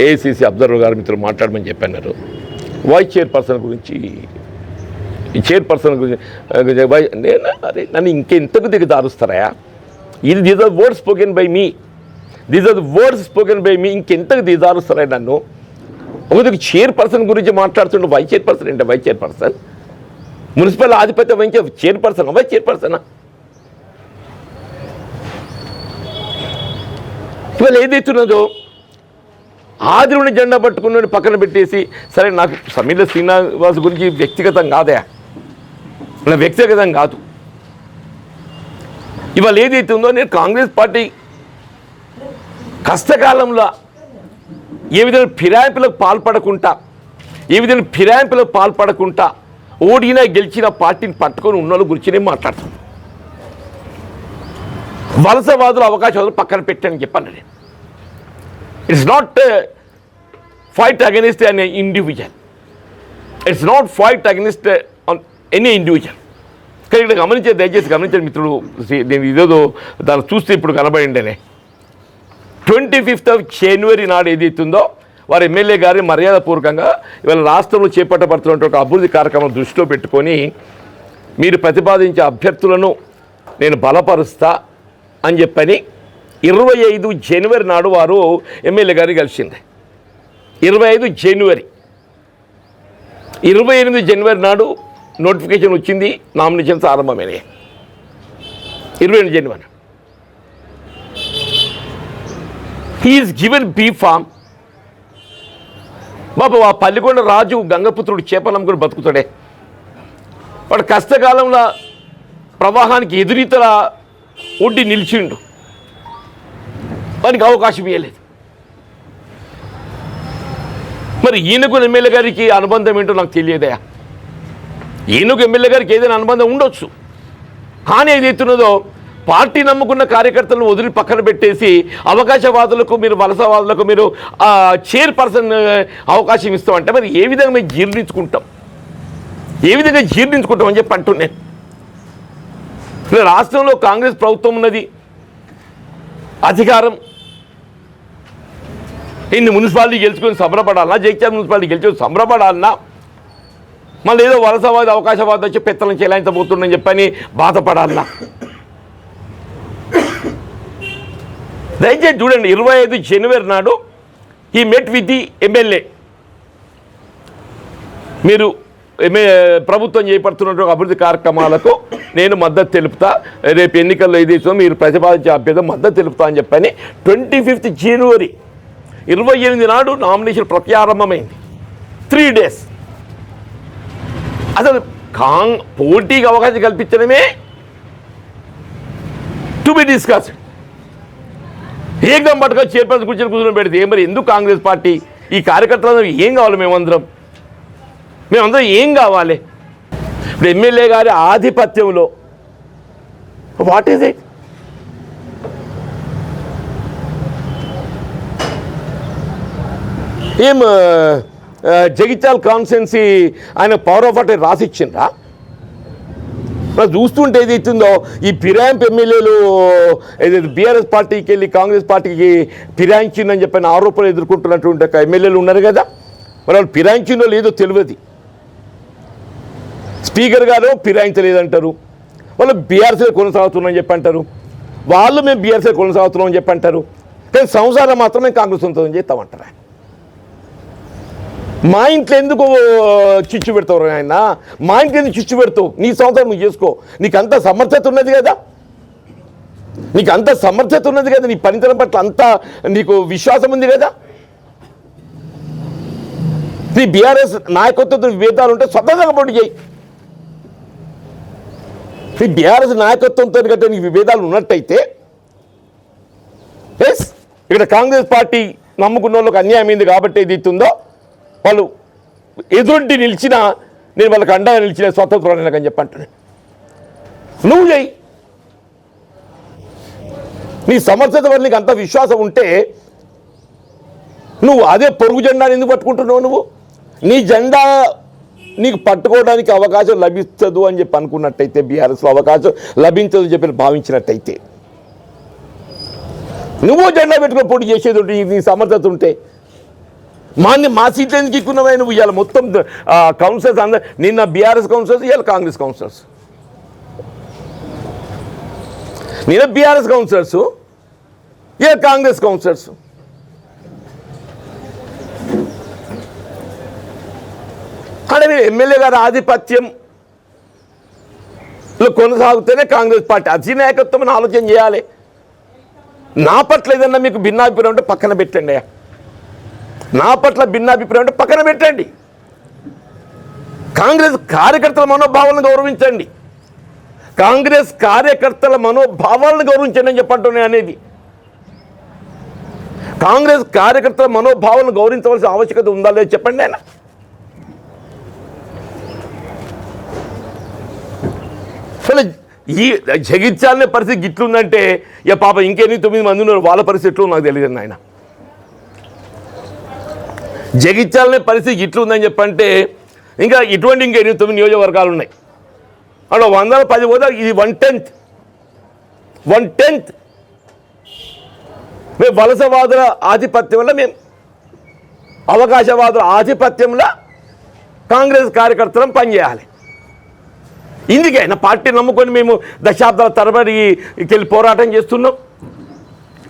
ఏఐసిసి అబ్జర్వర్ గారు మీతో మాట్లాడమని చెప్పన్నారు. వైస్ చైర్పర్సన్ గురించి, ఈ చైర్పర్సన్ గురించి నేను అరే నన్ను ఇంకెంతకు దిగదారుస్తారా? These are words spoken by me, ఇంకెంతకు దిగదారుస్తారా నన్ను? ఒకరికి చైర్పర్సన్ గురించి మాట్లాడుతుంటే వైస్ చైర్పర్సన్ అంటే వైస్ చైర్పర్సన్, మున్సిపల్ ఆధిపత్యం వహించే చైర్పర్సన్ వైస్ చైర్పర్సనా? ఇవాళ ఏదైతున్నదో ఆదిరుని జెండా పట్టుకున్న పక్కన పెట్టేసి, సరే నాకు సమీర శ్రీనివాస్ గురించి వ్యక్తిగతం కాదా, నా వ్యక్తిగతం కాదు. ఇవాళ ఏదైతే ఉందో, నేను కాంగ్రెస్ పార్టీ కష్టకాలంలో ఏ విధంగా ఫిరాయింపులకు పాల్పడకుండా ఓడినా గెలిచిన పార్టీని పట్టుకొని ఉన్న వాళ్ళ గురించి నేను మాట్లాడుతున్నాను. వలసవాదులు అవకాశాలు పక్కన పెట్టని చెప్పాను నేను. It's not fight against an individual, any individual. కానీ ఇక్కడ దయచేసి గమనించండి మిత్రుడు, నేను ఇదేదో దాన్ని చూస్తే ఇప్పుడు కనబడిండేనే. 25th జనవరి నాడు ఏదైతుందో వారి ఎమ్మెల్యే గారి మర్యాదపూర్వకంగా ఇవాళ రాష్ట్రంలో చేపట్టబడుతున్నటువంటి అభివృద్ధి కార్యక్రమం దృష్టిలో పెట్టుకొని, మీరు ప్రతిపాదించే అభ్యర్థులను నేను బలపరుస్తా అని చెప్పని 25 జనవరి నాడు వారు ఎమ్మెల్యే గారిని కలిసింది. 25 జనవరి, 28 జనవరి నాడు నోటిఫికేషన్ వచ్చింది, నామినేషన్స్ ఆరంభమైనాయి. 28 January he is given B form. Babu ఆ పల్లికొండ రాజు గంగపుత్రుడు చేపలం కూడా బతుకుతాడే, వాడు కష్టకాలంలో ప్రవాహానికి ఎదురీతల ఒడ్డి నిలిచిండు, వానికి అవకాశం ఇవ్వలేదు. మరి ఈయనకు ఎమ్మెల్యే గారికి అనుబంధం ఏంటో నాకు తెలియదా? ఈయనకు ఎమ్మెల్యే గారికి ఏదైనా అనుబంధం ఉండొచ్చు, కానీ ఏదైతున్నదో పార్టీ నమ్ముకున్న కార్యకర్తలను వదిలి పక్కన పెట్టేసి అవకాశవాదులకు, మీరు వలసవాదులకు మీరు చైర్పర్సన్ అవకాశం ఇస్తామంటే మరి ఏ విధంగా మేము జీర్ణించుకుంటాం అని చెప్పి అంటున్నాను. రాష్ట్రంలో కాంగ్రెస్ ప్రభుత్వం ఉన్నది, అధికారం, ఇన్ని మున్సిపాలిటీ గెలుచుకొని సంబరపడాలన్నా, జగిత్యాల మున్సిపాలిటీ గెలుచుకొని సంబరపడాలన్నా, మళ్ళీ ఏదో వలసవాది అవకాశవాది వచ్చి పెత్తనం చెలాయించబోతుందని చెప్పని బాధపడాలన్నా? దయచేసి చూడండి, 25 జనవరి నాడు ఈ మెట్ విత్ ది ఎమ్మెల్యే. మీరు ప్రభుత్వం చేపడుతున్న అభివృద్ధి కార్యక్రమాలకు నేను మద్దతు తెలుపుతా, రేపు ఎన్నికల్లో ఏదైతే మీరు ప్రతిపాదించే అభ్యర్థి మద్దతు తెలుపుతా అని చెప్పని 25th జనవరి 28 నాడు నామినేషన్ ప్రత్యారంభమైంది. 3 days. అసలు పోటీకి అవకాశం కల్పించడమే టు బి డిస్కస్డ్. ఏకదం పట్టుకొని చైర్పర్సన్ కూర్చొని పెడితే మరి ఎందుకు కాంగ్రెస్ పార్టీ ఈ కార్యకర్తలందరూ ఏం కావాలి? మేమందరం ఏం కావాలి? ఇప్పుడు ఎమ్మెల్యే గారి ఆధిపత్యంలో వాట్ ఈజ్ ఇట్? ఏం జగిత్యాల కాన్స్టిట్యున్సీ ఆయన పవర్ ఆఫ్ అటార్నీ రాసిచ్చిండ్రా? మరి చూస్తుంటే ఏదైతుందో ఈ ఫిరాయింపు ఎమ్మెల్యేలు ఏదైతే బీఆర్ఎస్ పార్టీకి వెళ్ళి కాంగ్రెస్ పార్టీకి ఫిరాయించిందని చెప్పిన ఆరోపణలు ఎదుర్కొంటున్నటువంటి ఎమ్మెల్యేలు ఉన్నారు కదా, మరి వాళ్ళు ఫిరాయించిందో లేదో తెలియదు. స్పీకర్ గారు ఫిరాయించలేదంటారు, వాళ్ళు బీఆర్ఎస్లో కొనసాగుతున్నామని చెప్పి అంటారు, వాళ్ళు మేము బీఆర్ఎస్లో కొనసాగుతున్నామని చెప్పి అంటారు, కానీ సంవత్సరాలు మాత్రమే కాంగ్రెస్ సొంతం చేస్తామంటారా? మా ఇంట్లో ఎందుకు చిచ్చు పెడతావు ఆయన? మా ఇంట్లో ఎందుకు చిచ్చు పెడతావు? నీ సంవత్సరం నువ్వు చేసుకో, నీకు అంత సమర్థత ఉన్నది కదా, నీ పనితనం పట్ల అంతా నీకు విశ్వాసం ఉంది కదా. నీ బీఆర్ఎస్ నాయకత్వంతో విభేదాలు ఉంటే స్వతంత్రంగా పోటీ చేయి, ఈ బీఆర్ఎస్ నాయకత్వంతో కంటే నీకు విభేదాలు ఉన్నట్టయితే ఎస్ ఇక్కడ కాంగ్రెస్ పార్టీ నమ్ముకున్న వాళ్ళకి అన్యాయం అయింది కాబట్టి ఏది ఇస్తుందో వాళ్ళు ఎదుటి నిలిచినా నేను వాళ్ళకి అండగా నిలిచిన స్వతంత్రం అని చెప్పంటున్నాను. నువ్వు చేయి, నీ సమర్థత వల్ల నీకు అంత విశ్వాసం ఉంటే నువ్వు అదే పొరుగు జెండాని ఎందుకు పట్టుకుంటున్నావు? నువ్వు నీ జెండా నీకు పట్టుకోవడానికి అవకాశం లభించదు అని చెప్పి అనుకున్నట్టయితే, బీఆర్ఎస్లో అవకాశం లభించదు చెప్పి భావించినట్టయితే నువ్వు జెండా పెట్టుకొని పోటీ చేసేది ఉంటే, నీ సమర్థత ఉంటే మా సీట్లు ఎందుకు ఎక్కున్నావా? నువ్వు ఇవాళ మొత్తం కౌన్సిలర్స్ అందరు, నిన్న బీఆర్ఎస్ కౌన్సిలర్స్, ఇవాళ కాంగ్రెస్ కౌన్సిలర్స్. నిన్న బీఆర్ఎస్ కౌన్సిలర్స్, ఇవాళ కాంగ్రెస్ కౌన్సిలర్స్. అంటే మీరు ఎమ్మెల్యే గారి ఆధిపత్యంలో కొనసాగుతూనే కాంగ్రెస్ పార్టీ అధినాయకత్వం ఆలోచన చేయాలి. నా పట్ల ఏదన్నా మీకు భిన్నాభిప్రాయం ఉంటే పక్కన పెట్టండి. నా పట్ల భిన్నాభిప్రాయం ఉంటే పక్కన పెట్టండి. కాంగ్రెస్ కార్యకర్తల మనోభావాలను గౌరవించండి. కాంగ్రెస్ కార్యకర్తల మనోభావాలను గౌరవించండి అని చెప్పంటున్నాయి అనేది. కాంగ్రెస్ కార్యకర్తల మనోభావాలను గౌరవించవలసిన ఆవశ్యకత ఉందా లేదు చెప్పండి. ఆయన అసలు ఈ జగిత్యాలనే పరిస్థితి గిట్లుందంటే ఇక పాప ఇంకెన్ని 9 మంది ఉన్నారు, వాళ్ళ పరిస్థితి ఎట్లా నాకు తెలియదు. ఆయన జగిత్యాలనే పరిస్థితి ఇట్లుందని చెప్పంటే ఇంకా ఇటువంటి ఇంకా 9 నియోజకవర్గాలు ఉన్నాయి. అక్కడ 110 పోతే ఇది 1/10 మేము వలసవాదుల ఆధిపత్యంలో, మేము అవకాశవాదుల ఆధిపత్యంలో కాంగ్రెస్ కార్యకర్తలను పనిచేయాలి. ఇందుకైనా పార్టీ నమ్ముకొని మేము దశాబ్దాల తరబడికి వెళ్ళి పోరాటం చేస్తున్నాం.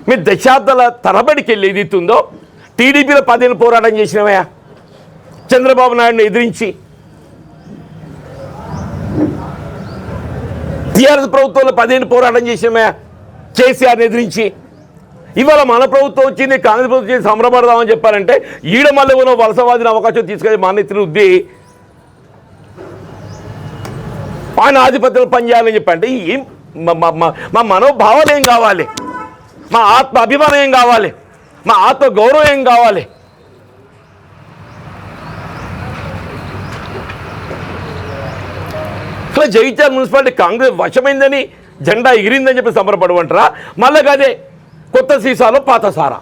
మీరు దశాబ్దాల తరబడికి వెళ్ళి ఏదైతుందో టీడీపీలో 10 ఏళ్ళు పోరాటం చేసినవయా, చంద్రబాబు నాయుడుని ఎదిరించి. టీఆర్ఎస్ ప్రభుత్వంలో 10 ఏళ్ళు పోరాటం చేసినవయా, కేసీఆర్ని ఎదిరించి. ఇవాళ మన ప్రభుత్వం వచ్చింది, కాంగ్రెస్ ప్రభుత్వం వచ్చి సంబరపడదామని చెప్పారంటే ఈడ మళ్ళీ ఉన్న వలసవాదిని అవకాశం తీసుకొని మాన్యతను ఉద్ది ఆయన ఆధిపత్యంలో పనిచేయాలని చెప్పంటే ఏం మా మనోభావాలు ఏం కావాలి? మా ఆత్మ అభిమానం ఏం కావాలి? మా ఆత్మ గౌరవం ఏం కావాలి? అసలు జగిత్యాల మున్సిపాలిటీ కాంగ్రెస్ వశమైందని, జెండా ఎగిరిందని చెప్పి సంబరపడమంటారా? మళ్ళీ అదే కొత్త సీసాలో పాత సారా,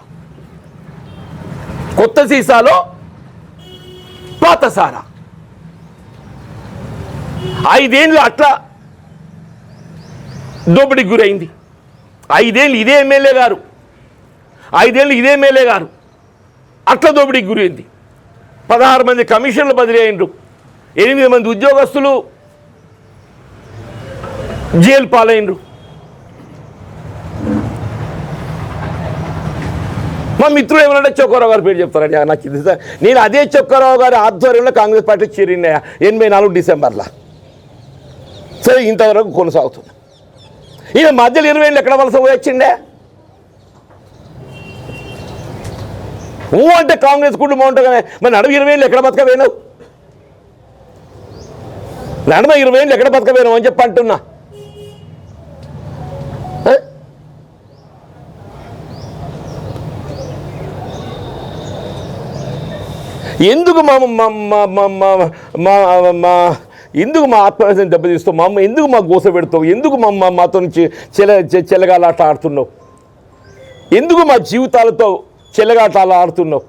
కొత్త సీసాలో పాత సారా. 5 ఏళ్ళు అట్లా దోపిడీకి గురైంది. 5 ఏళ్ళు ఇదే ఎమ్మెల్యే గారు, 5 ఏళ్ళు ఇదే ఎమ్మెల్యే గారు అట్లా దోపిడీకి గురైంది. 16 మంది కమిషన్లు బదిలీ అయినరు, 8 మంది ఉద్యోగస్తులు జైలు పాలైనరు. మా మిత్రుడు ఏమన్నా చొక్కారావు గారి పేరు చెప్తారండి, నచ్చింది సార్. నేను అదే చొక్కారావు గారి ఆధ్వర్యంలో కాంగ్రెస్ పార్టీ చేరినాయా 84 డిసెంబర్లో. సరే ఇంతవరకు కొనసాగుతుంది. ఈయన మధ్యలో 20 ఏళ్ళు ఎక్కడ వలస పోయొచ్చిండే? అంటే కాంగ్రెస్ కుటుంబం ఉంటుందనే మరి నడుమ 20 ఏళ్ళు ఎక్కడ బతకవేనావు? నడుమ 20 ఏళ్ళు ఎక్కడ బతకవేనావు అని చెప్పి అంటున్నా. ఎందుకు ఎందుకు మా ఆత్మవిశ్వాసం దెబ్బతీస్తావు? ఎందుకు మా గోస పెడతావు? ఎందుకు మాతో నుంచి చెలగాలాట ఆడుతున్నావు? ఎందుకు మా జీవితాలతో చెలగాటాలు ఆడుతున్నావు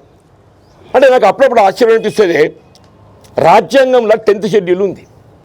అంటే నాకు అప్పుడప్పుడు ఆశ్చర్యం అనిపిస్తుంది. రాజ్యాంగంలో 10th షెడ్యూల్ ఉంది.